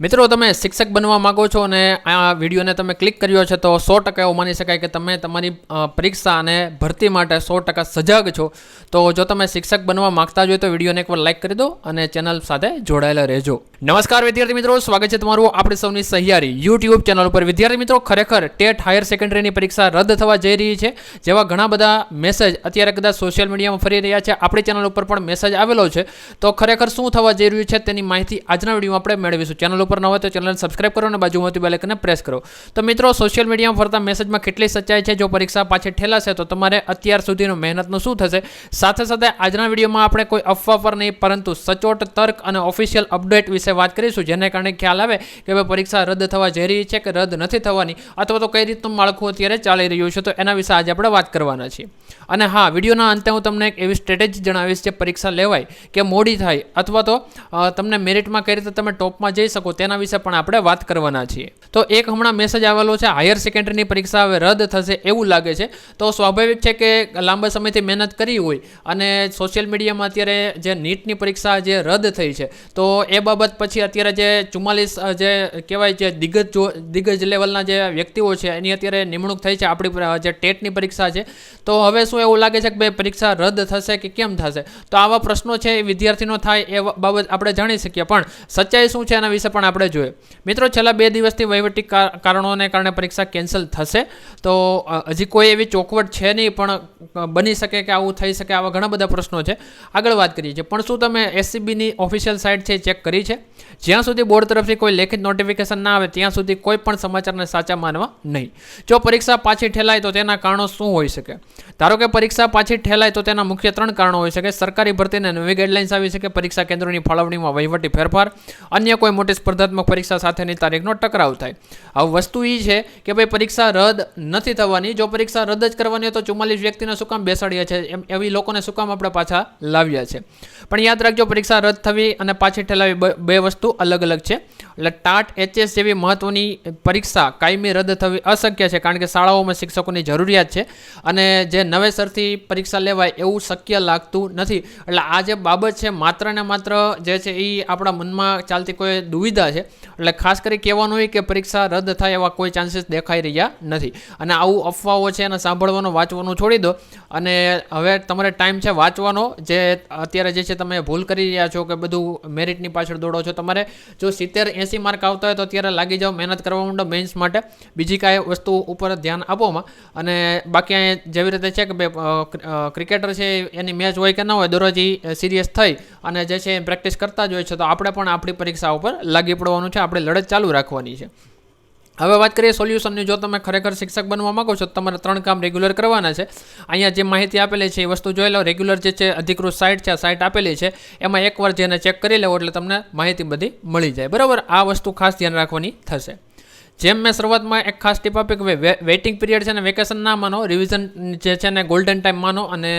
મિત્રો તમે શિક્ષક બનવા માંગો છો અને આ વિડીયોને તમે ક્લિક કર્યો છે તો 100% એવું માની શકાય કે તમે તમારી પરીક્ષા અને ભરતી માટે 100% સજાગ છો। તો જો તમે શિક્ષક બનવા માંગતા હોય તો વિડીયોને એકવાર લાઇક કરી દો અને ચેનલ સાથે જોડાયેલા રહેજો। નમસ્કાર વિદ્યાર્થી મિત્રો, સ્વાગત છે તમારું આપણી સૌની સહિયારી યુટ્યુબ ચેનલ ઉપર। વિદ્યાર્થી મિત્રો, ખરેખર ટેટ હાયર સેકન્ડરીની પરીક્ષા રદ થવા જઈ રહી છે જેવા ઘણા બધા મેસેજ અત્યારે કદાચ સોશિયલ મીડિયામાં ફરી રહ્યા છે। આપણી ચેનલ ઉપર પણ મેસેજ આવેલો છે, તો ખરેખર શું થવા જઈ રહ્યું છે તેની માહિતી આજના વિડીયોમાં આપણે મેળવીશું। ચેનલ ઉપર ન હોય તો ચેનલ સબસ્ક્રાઇબ કરો અને બાજુમાંથી બેલ આઇકનને પ્રેસ કરો। તો મિત્રો, સોશિયલ મીડિયામાં ફરતા મેસેજમાં કેટલી સચ્ચાઈ છે? જો પરીક્ષા પાછી ઠેલાશે તો તમારે અત્યાર સુધીનો મહેનતનું શું થશે? સાથે સાથે આજના વિડીયોમાં આપણે કોઈ અફવા પર નહીં પરંતુ સચોટ તર્ક અને ઓફિશિયલ અપડેટ વિશે વાત કરીશું, જેને કારણે ખ્યાલ આવે કે ભાઈ પરીક્ષા રદ થવા જઈ રહી છે કે રદ નથી થવાની, અથવા તો કઈ રીતનું માળખું અત્યારે ચાલી રહ્યું છે। તો એના વિશે આજે આપણે વાત કરવાના છીએ। અને હા, વિડીયોના અંતે હું તમને એક એવી સ્ટ્રેટેજી જણાવીશ જે પરીક્ષા લેવાય કે મોડી થાય અથવા તો તમને મેરિટમાં કઈ રીતે તમે ટોપમાં જઈ શકો તેના વિશે પણ આપણે વાત કરવાના છીએ। તો એક હમણાં મેસેજ આવેલો છે, હાયર સેકન્ડરીની પરીક્ષા હવે રદ થશે એવું લાગે છે। તો સ્વાભાવિક છે કે લાંબા સમયથી મહેનત કરી હોય અને સોશિયલ મીડિયામાં અત્યારે જે નીટની પરીક્ષા જે રદ થઈ છે તો એ બાબત પછી અત્યારે જે 44 જે કહેવાય છે દિગ્ગજ લેવલના જે વ્યક્તિઓ છે એની અત્યારે નિમણૂક થઈ છે આપણી જે ટેટની પરીક્ષા છે। તો હવે શું એવું લાગે છે કે ભાઈ પરીક્ષા રદ થશે કે કેમ થશે? તો આવા પ્રશ્નો છે એ વિદ્યાર્થીનો થાય એ બાબત આપણે જાણી શકીએ, પણ સચ્ચાઈ શું છે એના વિશે પણ આપણે જોઈએ। મિત્રો, છેલ્લા 2 દિવસથી વહીવટી કારણોને કારણે પરીક્ષા કેન્સલ થશે, તો હજી કોઈ એવી ચોખવટ છે નહીં, પણ બની શકે કે આવું થઈ શકે, આવા ઘણા બધા પ્રશ્નો છે। આગળ વાત કરીએ છીએ, પણ શું તમે એસસીબીની ઓફિશિયલ સાઇટ છે ચેક કરી છે? જ્યાં સુધી બોર્ડ તરફથી કોઈ લેખિત નોટિફિકેશન ના આવે ત્યાં સુધી કોઈ પણ સમાચારને સાચા માનવા નહીં। જો પરીક્ષા પાછી ઠેલાય તો તેના કારણો શું હોઈ શકે? ધારો કે પરીક્ષા પાછી ઠેલાય તો તેના મુખ્ય 3 કારણો હોઈ શકે। સરકારી ભરતીને નવી ગાઈડલાઇન્સ આવી શકે, પરીક્ષા કેન્દ્રોની ફાળવણીમાં વહીવટી ફેરફાર, અન્ય કોઈ મોટી સ્પર્ધાત્મક પરીક્ષા સાથેની તારીખનો ટકરાવ થાય। હવે વસ્તુ એ છે કે ભાઈ પરીક્ષા રદ નથી થવાની। જો પરીક્ષા રદ જ કરવાની હોય તો 44 વ્યક્તિને શું કામ બેસાડ્યા છે? એવી લોકોને શું કામ આપણે પાછા લાવ્યા છે? પણ યાદ રાખજો, પરીક્ષા રદ થવી અને પાછી ઠેલાવી બે વસ્તુ અલગ અલગ છે। એટલે ટાટ HS જેવી મહત્વની પરીક્ષા કાયમી રદ થવી અશક્ય છે, કારણ કે શાળાઓમાં શિક્ષકોની જરૂરિયાત છે અને જે નવેસરથી પરીક્ષા લેવાય એવું શક્ય લાગતું નથી। એટલે આ જે બાબત છે માત્ર ને માત્ર જે છે એ આપણા મનમાં ચાલતી કોઈ દુવિધા છે। એટલે ખાસ કરી કહેવાનું હોય કે પરીક્ષા રદ થાય એવા કોઈ ચાન્સીસ દેખાઈ રહ્યા નથી। અને આવું અફવાઓ છે એને સાંભળવાનું, વાંચવાનું છોડી દો અને હવે તમારે ટાઈમ છે વાંચવાનો। જે અત્યારે જે છે તમે ભૂલ કરી રહ્યા છો કે બધું મેરિટની પાછળ દોડો છો। તમારે જો 70-80 માર્ક આવતા હોય તો અત્યારે લાગી જાઓ, મહેનત કરવા માંડો મેઇન્સ માટે, બીજી કાંઈ વસ્તુ ઉપર ધ્યાન આપોમાં। અને બાકી જેવી રીતે છે કે ક્રિકેટર છે એની મેચ હોય કે ના હોય, દરરોજ સિરિયસ થઈ અને જે છે પ્રેક્ટિસ કરતા જ હોય છે, તો આપણે પણ આપણી પરીક્ષા ઉપર લાગી પડવાનું છે, આપણે લડત ચાલુ રાખવાની છે। હવે વાત કરીએ સોલ્યુશનની। જો તમે ખરેખર શિક્ષક બનવા માંગો છો તો તમારે 3 કામ રેગ્યુલર કરવાના છે। અહીંયા જે માહિતી આપેલી છે એ વસ્તુ જોઈ લો। રેગ્યુલર જે છે અધિકૃત સાઇટ છે, આ સાઇટ આપેલી છે, એમાં એકવાર જેને ચેક કરી લેવો એટલે તમને માહિતી બધી મળી જાય, બરાબર? આ વસ્તુ ખાસ ધ્યાન રાખવાની થશે। જેમ મેં શરૂઆતમાં એક ખાસ ટીપ આપી કે વેઇટિંગ પીરિયડ છે ને વેકેશન ના માનો, રિવિઝન જે છે ને ગોલ્ડન ટાઈમ માનો, અને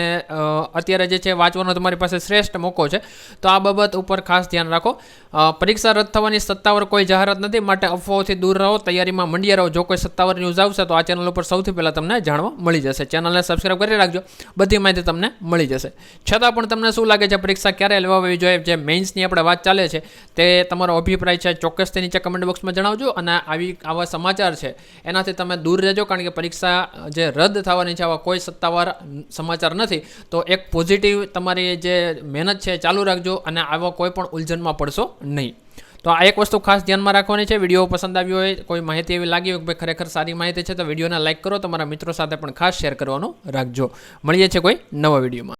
અત્યારે જે છે વાંચવાનો તમારી પાસે શ્રેષ્ઠ મોકો છે, તો આ બાબત ઉપર ખાસ ધ્યાન રાખો। પરીક્ષા રદ થવાની સત્તાવાર કોઈ જાહેરાત નથી, માટે અફવાઓથી દૂર રહો, તૈયારીમાં મંડ્યા રહો। જો કોઈ સત્તાવાર ન્યૂઝ આવશે તો આ ચેનલ ઉપર સૌથી પહેલાં તમને જાણવા મળી જશે। ચેનલને સબસ્ક્રાઇબ કરી રાખજો, બધી માહિતી તમને મળી જશે। છતાં પણ તમને શું લાગે છે પરીક્ષા ક્યારે લેવાવી જોઈએ? જે મેઇન્સની આપણે વાત ચાલે છે તે તમારો અભિપ્રાય છે ચોક્કસ તે નીચે કમેન્ટ બોક્સમાં જણાવજો। અને આવા સમાચાર છે એનાથી તમે દૂર રહેજો, કારણ કે પરીક્ષા જે રદ થવાની છે આવા કોઈ સત્તાવાર સમાચાર નથી। તો એક પોઝિટિવ તમારી જે મહેનત છે ચાલુ રાખજો અને આવા કોઈ પણ ઉલઝનમાં પડશો નહીં। તો આ એક વસ્તુ ખાસ ધ્યાનમાં રાખવાની છે। વિડીયો પસંદ આવ્યો હોય, કોઈ માહિતી એવી લાગી હોય કે ભાઈ ખરેખર સારી માહિતી છે, તો વિડીયોને લાઇક કરો, તમારા મિત્રો સાથે પણ ખાસ શેર કરવાનું રાખજો। મળીએ છીએ કોઈ નવા વિડીયોમાં।